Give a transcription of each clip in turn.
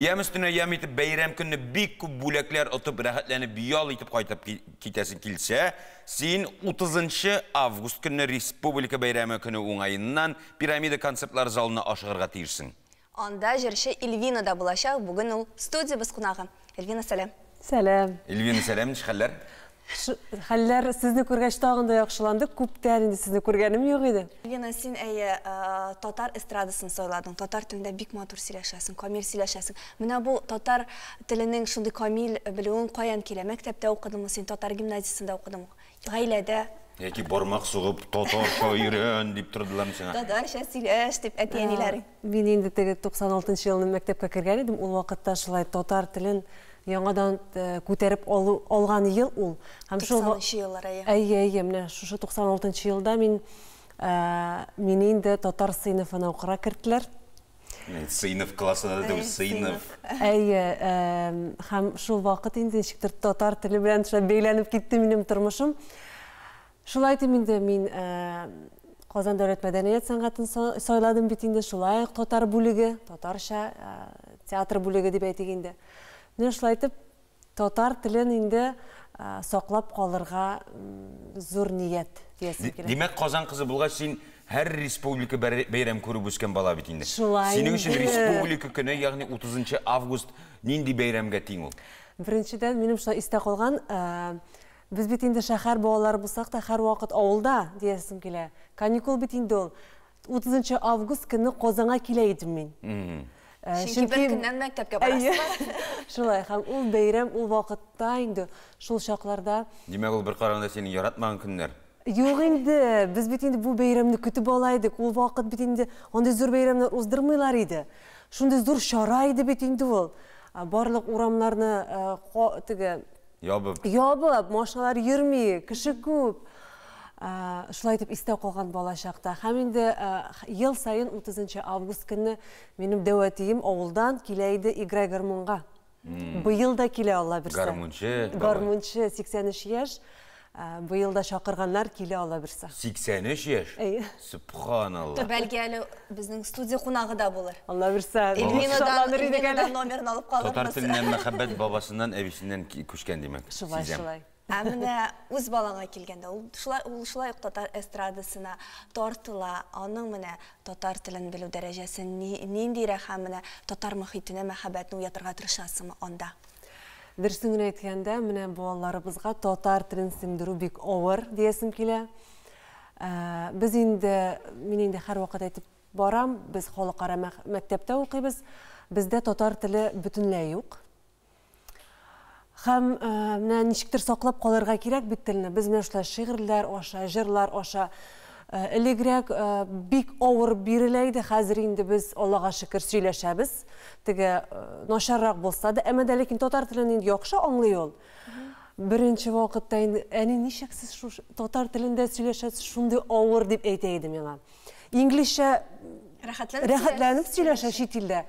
Yem üstüne yem itip beyram günü bir kup bulekler atıp rahatlanıp bir yol itip kaytıp gitesin kilse, sin 30 Avgust günü Respublika Bayramı günü oңайынан piramida konsertlar zalına aşağıra tiyirsin. Anda jirişi Elvina da bulaşaq. Bugün ol studiyabız kunağı. Elvina, selam. Selam. Elvina, selam. Nişxaller? Xaller sizni ko'rgach tag'inda yaxshilandik. Ko'pdan endi sizni ko'rganim yo'q edi. Elvina, sen tatar estradasını soyladın. Tatar tilinde bik motor silaşasın, kamil silaşasın. Mina bu tatar tilinin şundi kamil bilüğün koyan kile. Mektepte okudun mu sen? Tatar gimnazisinde okudun mu? Gailede. Eki bormak soğup tatar şairön deyip durdular mı sana? Tatar silaş deyip etiyenilerin. Men endi 96-yılını mektepke kirgan edim. Ol vaqtda şulay tatar tilin yangadan ko'tarib olgan yıl ol. 90-cı yıllara ya. Ay, mine şu 96-yılda men endi tatar sınıfına okura kirdiler. Sınıf klasına da sınıf. Ay, hem şu vaqt endi nişiktir tatar tili bilen beylenip gitti benim turmuşum. Şulay endi men Qozon Davlat Madaniyat san'atini soyladim bitinde şulay tatar bölügi, tatarcha teatr bölügi deb aytganda. Men şulay etib tatar tilini endi saqlab qolirga zo'r niyat diyesim kerak. Demek Qozon qizi bo'lgach sen her respublika bayram ko'rib o'sgan bola bitinde. Sening uchun respublika kuni, ya'ni 30 Avgust nindi bayramga teng ol? Birinchidan menim shunday istak qolgan, biz bitinde shahar bolalari bo'lsak da har vaqt ovulda diyesim kerak. Kanikul bitinde ol. 30 Avgust kuni Qozonga kelaydim men. Çünkü bir günden mektepke barasın. Şulay, ham ul bayram, ul vaqtda endi şul şaqlarda. Demek ol bir qaraganda seni yaratmagan kunlar. Yo'q endi, biz bitinde bu bayramni kutib olaydik. Ul vaqt bitinde onday zo'r bayramlar o'zdirmaylar edi. Shunday zo'r shara edi bitinde ol. Barliq uramlarni yopib, mashinalar yurmay, kishi ko'p. Şulay etib istab qolgan bola chaqda. Ham endi yil sayin 30 Avgust kuni menim da'vatiyim ovuldan kelaydi Igray Garmonga. Bu yilda kela ola birsa. Garmonchi 83 yosh. Bu yilda chaqirganlar kela ola birsa. 83 yosh. Subhanallah. Belki bizning studiya qo'nog'i da bo'lar. Allah birsa. Elvinadan nomerini olib qolamiz. Tatar tilinden muhabbet babasından, evisinden ko'chgan demek. Şulay. Әміне өз балаңа келгенде, шулай таtar estradasına tortila, onun mine tatar tilin bilу дәрәҗәсен ниндирәк һәм менә татар мөхитенә мәхәббәтне уятырга тырышасыңмы анда? Дөресен әйткәндә, менә балаларыбызга татар телен сеңдерү бик авыр диесем килә. Без инде, мин инде һәр вакыт әйтеп барам, без халыкара мәктәптә укыйбыз. Бездә татар теле бөтенләй юк. Hem nişiktir saqlab qalırga kerak bit tilini. Biz menə şulay şiirlər aşa, jırlar aşa elegrek bik avır biriləydi. Hazır indi biz Allah'a şükür söyləşəbiz. Tege naşarraq bolsa da, amma da lekin tatar tilini indi yaxşı anlayol. Birinci vaqtda indi ani nişik siz şu tatar tilində söyləşəsiz şunday avır deb aytaydım yana. İngilizcə rahatlanıb söyləşə şi tildə.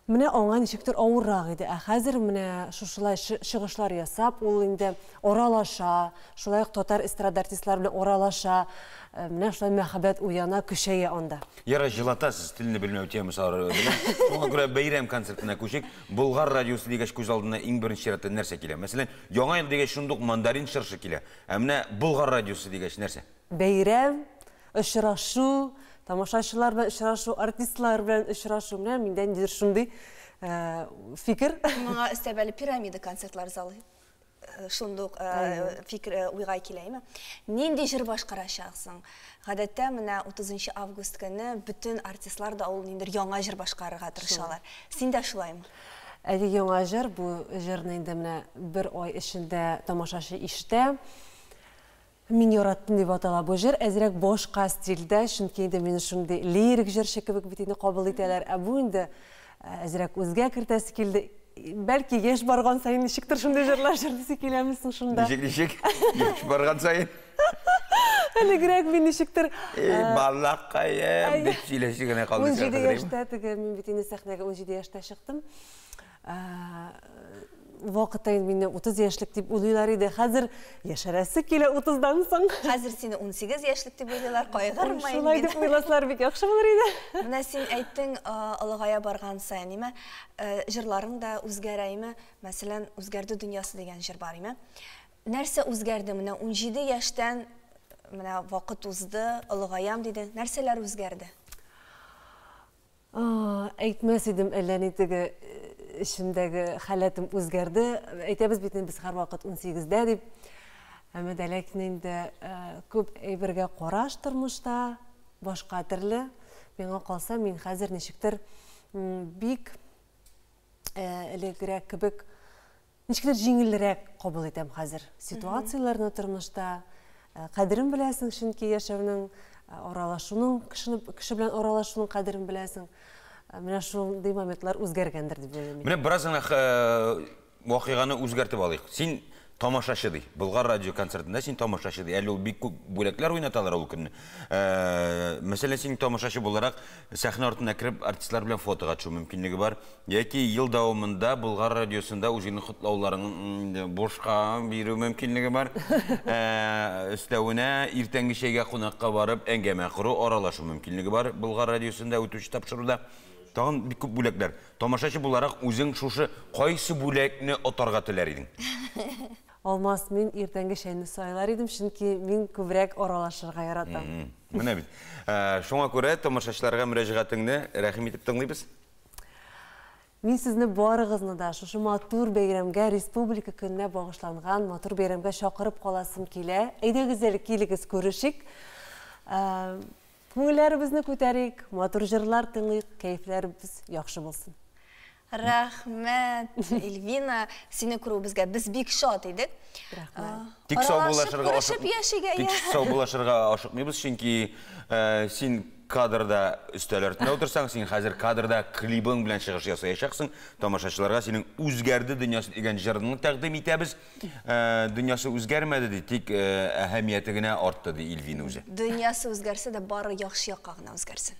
Mine ona nişiktir avırraq idi. Hazır mine şulay шығышлар yasap, ol indi oralaşa, şulay tatar estrada artistlar bilen oralaşa, mine şulay мәхәббәт uyana, köşeye onda. Yara jılatasız tilini bilmem öteyemiz ağrı ödülü. Ona göre bayram konsertine köşek, Bulgar radyosu degeç göz aldığında en birinci yaratı nerse kile? Mesela Yoğan yıl degeç şunduk mandarin şırşı kile. Emine Bulgar radyosu degeç nerse? Bayram, ışıraşu, tamaşaçılar bilen ışıraşu, artistlar bilen ışıraşu. Minden dir şunday fikir. Bana istebeli piramida konsertlar zalı. Şunduk fikir uygay kileymi. Nindi jır başqaraşaqsın? Гадәттә менә 30 Август көне bütün artistlar da ул ниндер яңа jır başqарырга тырышалар. Син дә шулаймы? Әле яңа jır, bu jırны инде менә bir ay içində tamaşaçı ишетә. Min yarattım diye batala bu jır, ezrek boşqa stildə, çünki indi meni şunday lirik jır şekibik bitini qabul iteler. Bu indi ezrek özgə kirtəsi kildi. Belki yaş barğan sayın nişiktir şunday jırlar jırdısı kiləmisin şunda. Nişik, yaş barğan sayın. Әле грек мен нишектер. Баллақайым деп сөйлешігіне қалды. 17 yaşta, мен битini сәхнәгә 17 yaşta чыктым. vaqtda meni 30 yoshlik deb o'ylaylar edi. Hozir yasharasi kela 30dan so'ng. Hozir seni 18 yoshlik deb o'ylaylar, qayg'urmayman. Shulay deb o'ylasalar bek yaxshi bo'lar edi. Mana sen aytding, ilg'aya borgan sayin nima, jurlaring da o'zgaraymi? Masalan, o'zgardi dunyosi degan jir bormi? Narsa o'zgardi? Mana 17 yoshdan mana vaqt o'zdi, ilg'ayam dedi. Narsalar o'zgardi? Aytmas edim, allanitigi ishimdagi holatim o'zgardi. Aytamiz bitni biz har vaqt 18 da deb. Ammo dalakni endi ko'p ayberga qarash turmushda, boshqa turli. Menga qolsa, men hozir nechikdir bik elektrik kibik nechikdir jingilroq qabul etam hozir. Situatsiyalarni turmushda qadrin bilasin, chunki yashashning oralashuning kishi bilan oralashuning qadrin bilasin. Mana shunday momentlar o'zgargandir deb o'ylayman. Mana biroz voqeani o'zgartib olaylik. Sen tomoshachi edi. Bulg'ar radio konsertida sen tomoshachi edi. Әлі ул бик күп бүләкләр уйнаталар ул көнне. Мәсәлән, син tomoshachi буларак сәхнә артына кирип артистлар белән фотога төшү мөмкинлеге бар. Яки ел дәвамында Булгар радиосында үзеңнең котлауларың бошка бирү мөмкинлеге бар. Өстәвенә иртәнге чәйгә кунакка барып әңгәмә кору, аралашу мөмкинлеге бар. Булгар радиосында үтүч тапшыруда тагын бик күп бүләкләр. Tomoshachi буларак үзең шушы кайсы бүләкне отарга теләр идең? Olmaz, men ertangi shayni soylar edim, chunki men ko'proq aralashishga yaratам. Mana bit. Шуңа күрә tomoshachilarga мөрәҗәгатеңне рәхим итеп тыңлыйбыз. Мен sizni barыгызны да шушы матур бәйрәмгә, республика көненә багышланган матур бәйрәмгә чакырып каласым килә. Әйдәгез әле килегез күрешик. Күңелләребезне күтәрик, матур җырлар тыңлыйк, кәйфләребез яхшы булсын. Рәхмәт, Эльвина, сине күрү безгә без бик шат идек. Тик сау булашырга ашыкмыйбыз, чөнки син кадрда өстәл артында утырсаң, син хәзер кадрда клибың белән чыгыш ясаячаксың. Тамашачыларга синең үзгәрде дөньясы дигән җырны тәкъдим итәбез. Дөньясы үзгәрмәде ди, тик әһәмияте генә артты ди Эльвина үзе. Дөньясы үзгәрсә дә бары яхшы якка гына үзгәрсен.